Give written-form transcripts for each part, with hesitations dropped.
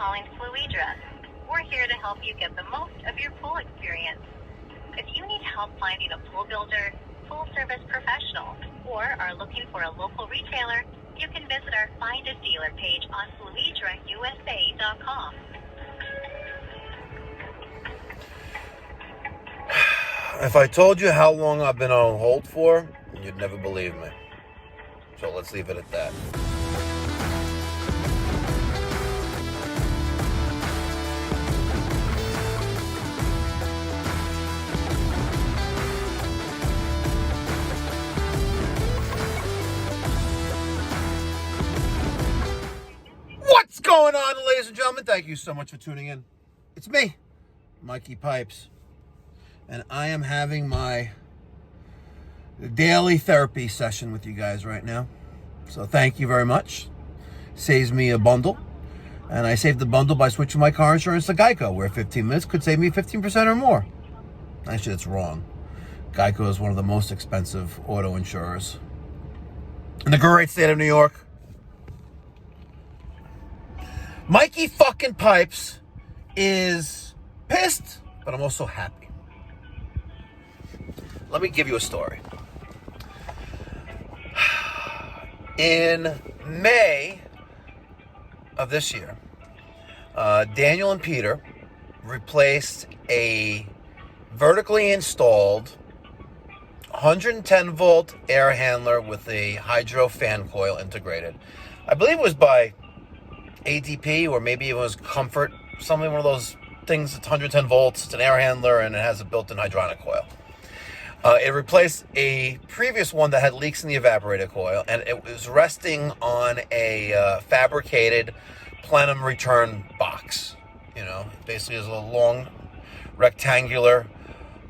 calling Fluidra. We're here to help you get the most of your pool experience. If you need help finding a pool builder, full service professional, or are looking for a local retailer, you can visit our Find a Dealer page on fluidrausa.com. If I told you how long I've been on hold for, you'd never believe me. So let's leave it at that. What's going on, ladies and gentlemen? Thank you so much for tuning in. It's me, Mikey Pipes. And I am having my daily therapy session with you guys right now. So thank you very much. Saves me a bundle. And I saved the bundle by switching my car insurance to Geico, where 15 minutes could save me 15% or more. Actually, that's wrong. Geico is one of the most expensive auto insurers in the great state of New York. Mikey fucking Pipes is pissed, but I'm also happy. Let me give you a story. In May of this year, Daniel and Peter replaced a vertically installed 110 volt air handler with a hydro fan coil integrated. I believe it was by ADP, or maybe it was Comfort, something, one of those things. It's 110 volts, it's an air handler, and it has a built-in hydronic coil. It replaced a previous one that had leaks in the evaporator coil, and it was resting on a fabricated plenum return box. You know, basically is a long rectangular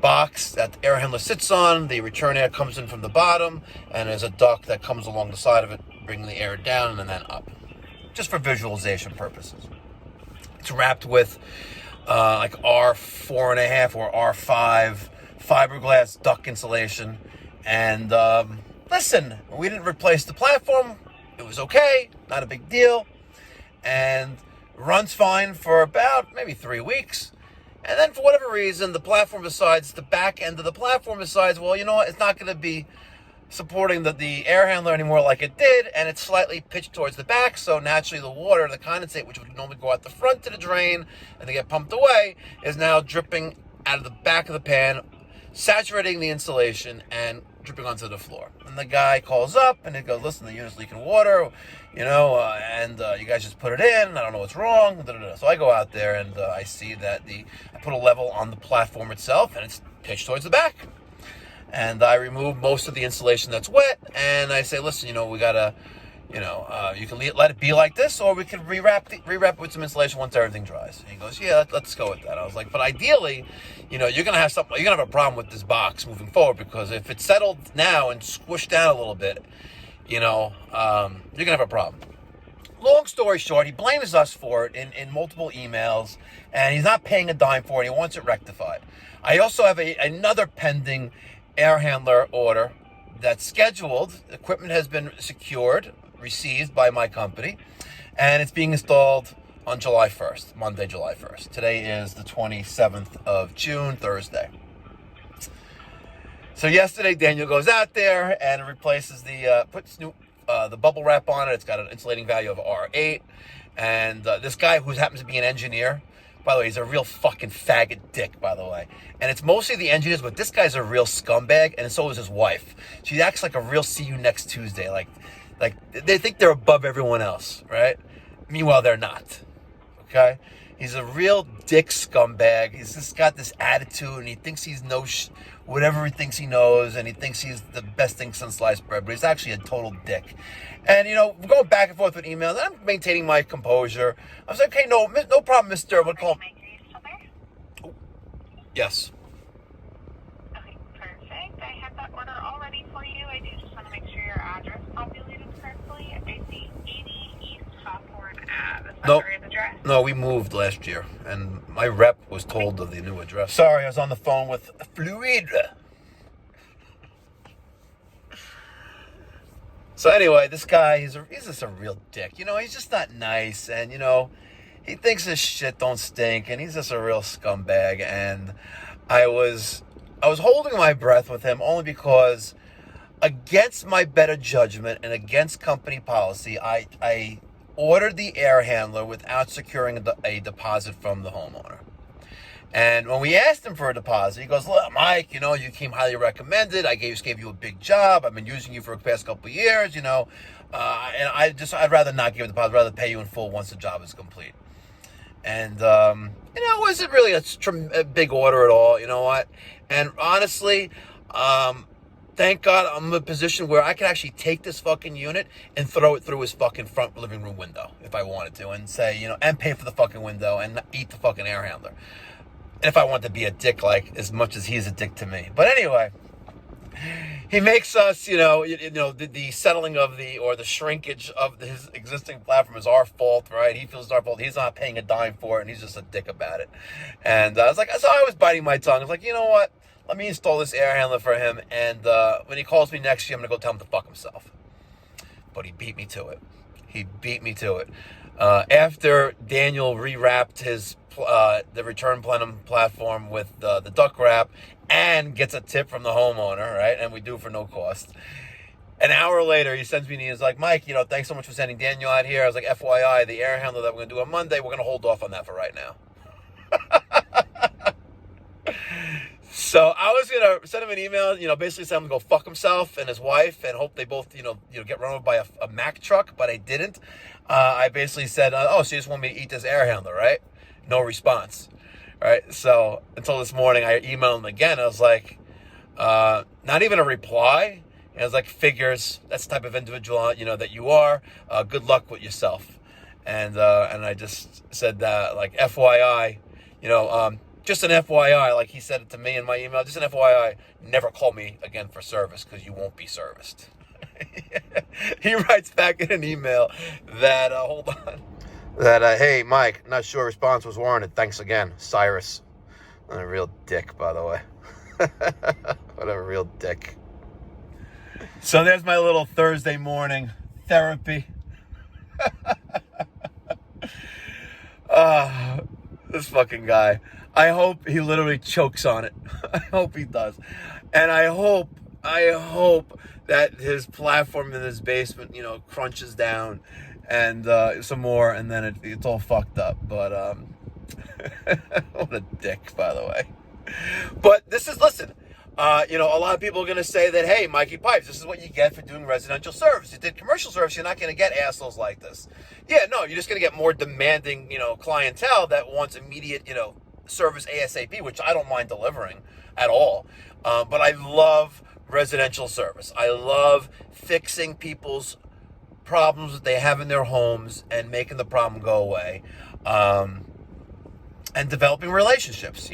box that the air handler sits on. The return air comes in from the bottom, and there's a duct that comes along the side of it, bringing the air down and then up, just for visualization purposes. It's wrapped with like R4.5 or R5 fiberglass duct insulation. And listen, we didn't replace the platform. It was okay, not a big deal. And runs fine for about maybe 3 weeks. And then for whatever reason, the platform decides, the back end of the platform decides, well, you know what, it's not going to be supporting the air handler anymore like it did, and it's slightly pitched towards the back, so naturally the water, the condensate, which would normally go out the front to the drain and they get pumped away, is now dripping out of the back of the pan, saturating the insulation and dripping onto the floor. And the guy calls up and he goes, listen, the unit's leaking water, you know, and you guys just put it in, I don't know what's wrong. So I go out there and I see that I put a level on the platform itself and it's pitched towards the back. And I remove most of the insulation that's wet, and I say, listen, you know, we gotta, you know, you can let it be like this, or we can rewrap it with some insulation once everything dries. And he goes, yeah, let's go with that. I was like, but ideally, you know, you're gonna have a problem with this box moving forward, because if it's settled now and squished down a little bit, you know, you're gonna have a problem. Long story short, he blames us for it in multiple emails, and he's not paying a dime for it. He wants it rectified. I also have another pending air handler order that's scheduled. Equipment has been secured, received by my company, and it's being installed on July 1st, Monday, July 1st. Today is the 27th of June, Thursday. So yesterday, Daniel goes out there and replaces puts new the bubble wrap on it. It's got an insulating value of R8, and this guy, who happens to be an engineer, by the way, he's a real fucking faggot dick, by the way. And it's mostly the engineers, but this guy's a real scumbag, and so is his wife. She acts like a real see you next Tuesday. Like they think they're above everyone else, right? Meanwhile, they're not. Okay? He's a real dick scumbag. He's just got this attitude, and he thinks he knows whatever he thinks he knows, and he thinks he's the best thing since sliced bread, but he's actually a total dick. And, you know, we're going back and forth with emails, and I'm maintaining my composure. I was like, okay, no problem, mister. I'm going to call him. Oh, yes. Okay, perfect. I have that order all ready for you. I do just want to make sure your address populated correctly. I see 80 East Hawthorne Ave. Is that the right address? No, we moved last year, and my rep was told of the new address. Sorry, I was on the phone with Fluidra. So anyway, this guy, he's just a real dick. You know, he's just not nice, and, you know, he thinks his shit don't stink, and he's just a real scumbag. And I was holding my breath with him only because, against my better judgment and against company policy, I ordered the air handler without securing a deposit from the homeowner. And when we asked him for a deposit, he goes, "Look, Mike, you came highly recommended. I just gave you a big job. I've been using you for the past couple of years, and I'd rather not give a deposit. I'd rather pay you in full once the job is complete." And, it wasn't really a big order at all, you know what? And honestly, thank God I'm in a position where I can actually take this fucking unit and throw it through his fucking front living room window if I wanted to, and say, and pay for the fucking window and eat the fucking air handler. If I want to be a dick, as much as he's a dick to me. But anyway, he makes us, the settling of the shrinkage of his existing platform is our fault, right? He feels it's our fault. He's not paying a dime for it, and he's just a dick about it. And I was biting my tongue. I was like, you know what? Let me install this air handler for him, and when he calls me next year, I'm going to go tell him to fuck himself. But he beat me to it. After Daniel rewrapped the return plenum platform with the duck wrap and gets a tip from the homeowner, right? And we do for no cost. An hour later, he sends me an email. He's like, "Mike, thanks so much for sending Daniel out here." I was like, "FYI, the air handler that we're going to do on Monday, we're going to hold off on that for right now." So I was going to send him an email, basically tell him to go fuck himself and his wife and hope they both, get run over by a Mack truck, but I didn't. I basically said, "Oh, so you just want me to eat this air handler, right?" No response. All right. So until this morning, I emailed him again. I was like, not even a reply. And I was like, "Figures. That's the type of individual, that you are. Good luck with yourself." And I just said that, like, FYI, just an FYI, like he said it to me in my email, just an FYI, never call me again for service because you won't be serviced. He writes back in an email that, hold on, that, "Hey, Mike, not sure response was warranted. Thanks again, Cyrus." What a real dick, by the way. What a real dick. So there's my little Thursday morning therapy. This fucking guy. I hope he literally chokes on it. I hope he does. And I hope that his platform in his basement, crunches down and some more, and then it's all fucked up. But what a dick, by the way. But listen, a lot of people are going to say that, "Hey, Mikey Pipes, this is what you get for doing residential service. You did commercial service, you're not going to get assholes like this." Yeah, no, you're just going to get more demanding, clientele that wants immediate, service ASAP, which I don't mind delivering at all. But I love residential service. I love fixing people's problems that they have in their homes and making the problem go away. And developing relationships,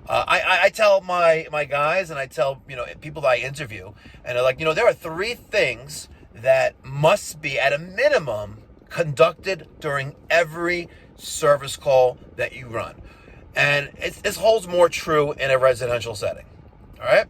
I tell my guys, and I tell, people that I interview, and they're like, there are 3 things that must be, at a minimum, conducted during every service call that you run. And this holds more true in a residential setting. All right?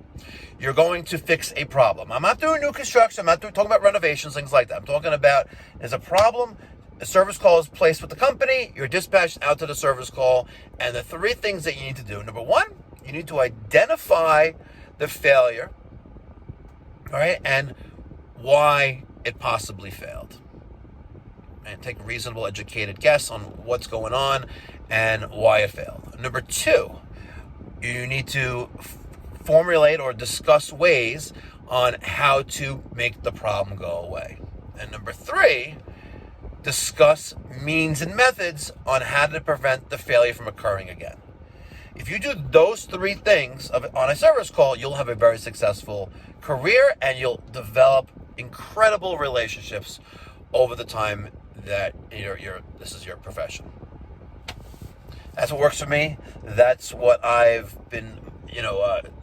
You're going to fix a problem. I'm not doing new construction. I'm not talking about renovations, things like that. I'm talking about, there's a problem, a service call is placed with the company, you're dispatched out to the service call, and the 3 things that you need to do. Number 1, you need to identify the failure, all right, and why it possibly failed. And take a reasonable, educated guess on what's going on and why it failed. Number 2, you need to formulate or discuss ways on how to make the problem go away. And number 3, discuss means and methods on how to prevent the failure from occurring again. If you do those 3 things on a service call, you'll have a very successful career and you'll develop incredible relationships over the time that this is your profession. That's what works for me. That's what I've been,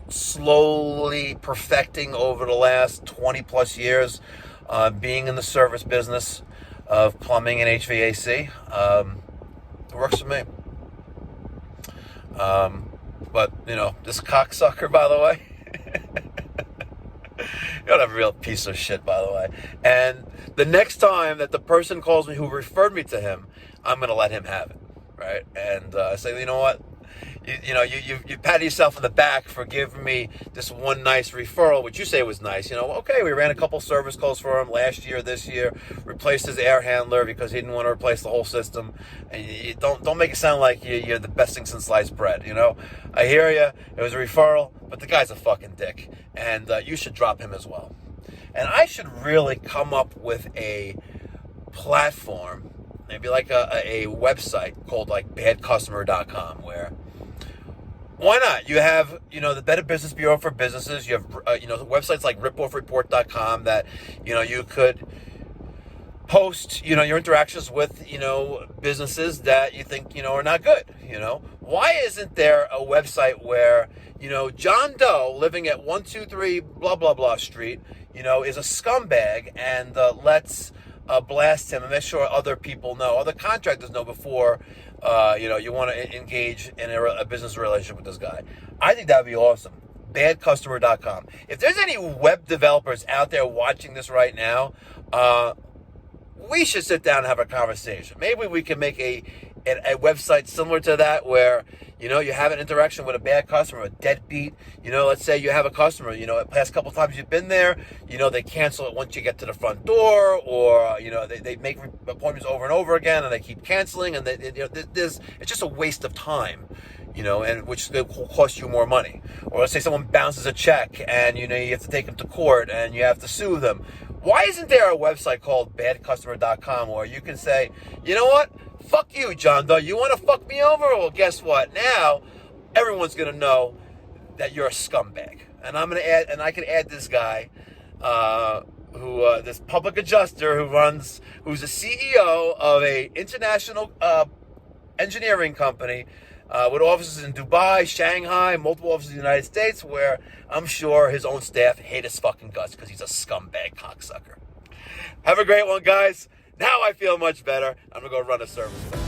slowly perfecting over the last 20 plus years, being in the service business of plumbing and HVAC. It works for me. But, this cocksucker, by the way, you're a real piece of shit, by the way. And the next time that the person calls me who referred me to him, I'm going to let him have it. right? And I say, you know what? You pat yourself on the back for giving me this one nice referral, which you say was nice. Okay, we ran a couple service calls for him last year, this year, replaced his air handler because he didn't want to replace the whole system. And you don't make it sound like you're the best thing since sliced bread. I hear you. It was a referral, but the guy's a fucking dick, and you should drop him as well. And I should really come up with a platform, maybe like a website called like badcustomer.com, where why not? You have, the Better Business Bureau for businesses. You have, websites like ripoffreport.com that, you could post, your interactions with, businesses that you think, are not good. Why isn't there a website where, John Doe living at 123 blah, blah, blah street, is a scumbag, and let's blast him and make sure other people know, other contractors know before, you want to engage in a business relationship with this guy. I think that would be awesome. Badcustomer.com. If there's any web developers out there watching this right now, we should sit down and have a conversation. Maybe we can make a website similar to that where, you have an interaction with a bad customer, a deadbeat. Let's say you have a customer, the past couple times you've been there, they cancel it once you get to the front door, or, they make appointments over and over again and they keep canceling, and it's just a waste of time, and which will cost you more money. Or let's say someone bounces a check and, you have to take them to court and you have to sue them. Why isn't there a website called badcustomer.com where you can say, you know what? Fuck you, John Doe. You want to fuck me over? Well, guess what? Now, everyone's going to know that you're a scumbag. And I'm going to add, and I can add this guy, this public adjuster who's a CEO of a international engineering company with offices in Dubai, Shanghai, multiple offices in the United States, where I'm sure his own staff hate his fucking guts because he's a scumbag cocksucker. Have a great one, guys. Now I feel much better. I'm going to go run a service call.